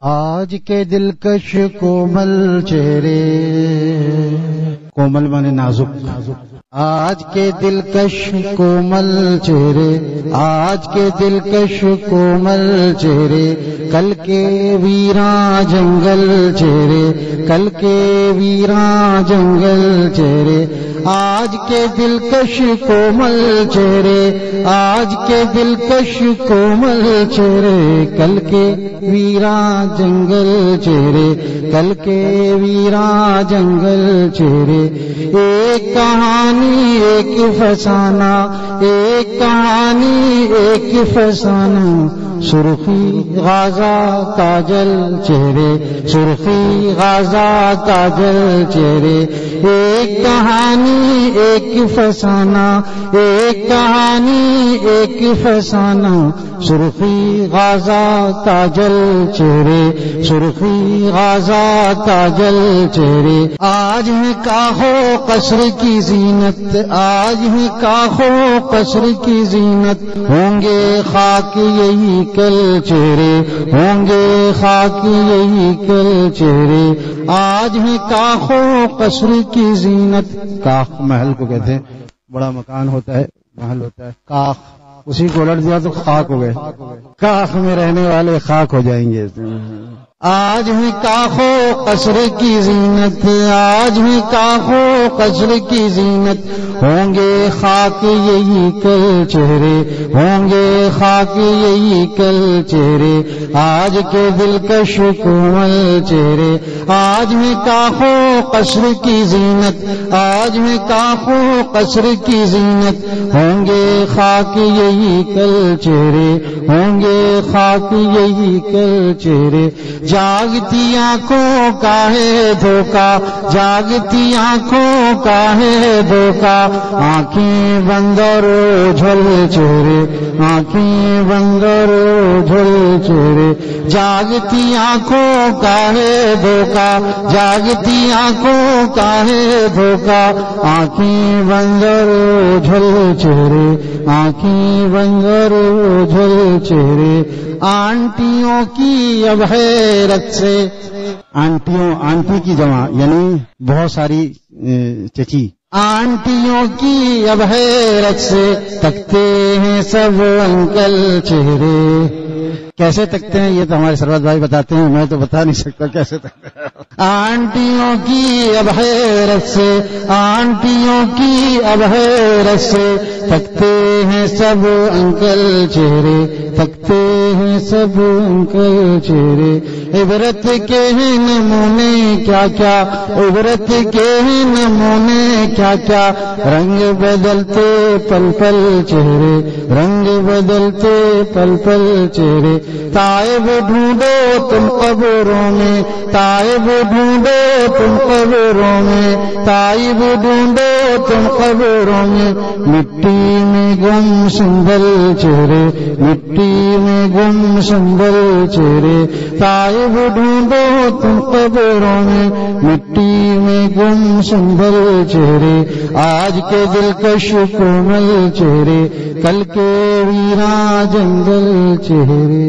آج کے دلکش کومل چہرے، کومل مانے نازک، آج کے دلکش کومل چہرے، آج کے دلکش کومل چہرے، کل کے ویراں جنگل چہرے، کل کے ویراں جنگل چہرے، آج کے دلکش کومل چہرے، آج کے دلکش کومل چہرے، کل کے ویراں جنگل چہرے، کل کے ویراں جنگل چہرے، ایک کہانی ایک فسانہ، ایک کہانی ایک فسانہ، سرخی غازہ کاجل چہرے، سرخی غازہ کاجل چہرے، ایک کہانی ایک فسانہ، ایک کہانی ایک فسانہ، سرخی غازہ کاجل چہرے، سرخی غازہ کاجل چہرے، آج ہے کاہو قصر کی زینت، آج ہے کاہو قصر کی زینت، ہوں گے خاک یہی کل چہرے، ہوں گے خاک یہی کل چہرے، آج ہے کاہو قصر کی زینت، کاخ محل کو کہتے ہیں، بڑا مکان ہوتا ہے، محل ہوتا ہے، کاخ، اسی کو الٹ دیا تو خاک ہو گئے، کاخ میں رہنے والے خاک ہو جائیں گے، آج ہے کاخو قصر کی زینت، آج ہے کاخو قصر کی زینت، ہوں گے خاک یہی کل چہرے، ہوں گے خاک یہی کل چہرے، آج کے دلکش کومل چہرے، آج ہے کاخو قصر کی زینت، آج ہے کاخو قصر کی زینت، ہوں گے خاک یہی کل چہرے، ہوں گے خاک یہی کل چہرے، جاگتی آنکھوں کا ہے دھوکا، جاگتی آنکھوں کا ہے دھوکا، آنکھیں بند اور جھل چہرے، آنکھیں بند اور جھل چہرے، جاگتی آنکھوں کا ہے دھوکا، جاگتی آنکھوں کا ہے دھوکا، آنکھیں بند اور جھل چہرے، آنکھیں بند اور جھل چہرے، آنٹیوں کی اب حیرت سے، آنٹیوں، آنٹی کی جمع یعنی بہت ساری چچی، آنٹیوں کی اب حیرت سے تکتے ہیں سب انکل چہرے، کیسے تکتے ہیں یہ تو ہمارے سرورت بھائی بتاتے ہیں، میں تو بتا نہیں سکتا کیسے تکتے ہیں، آنٹیوں کی اب حیرت سے، آنٹیوں کی اب حیرت سے تکتے ہیں سب انکل چہرے، تکتے ہیں سب انکل چہرے، عبرت کے ہیں نمونے کیا کیا، عبرت کے ہیں نمونے کیا کیا، رنگ بدلتے پل پل چہرے، رنگ بدلتے پل پل چہرے، تائب ڈھونڈو تم قبروں میں، تائب ڈھونڈو تم قبروں میں، تائب ڈھونڈو تم قبروں میں، مٹی میں گم سنبھل چہرے، مٹی میں گم سنبھل چہرے، تائب ڈھونڈو تم قبروں میں، مٹی میں گم سنبھل چہرے، آج کے دلکش کومل چہرے، کل کے ویراں جنگل چہرے۔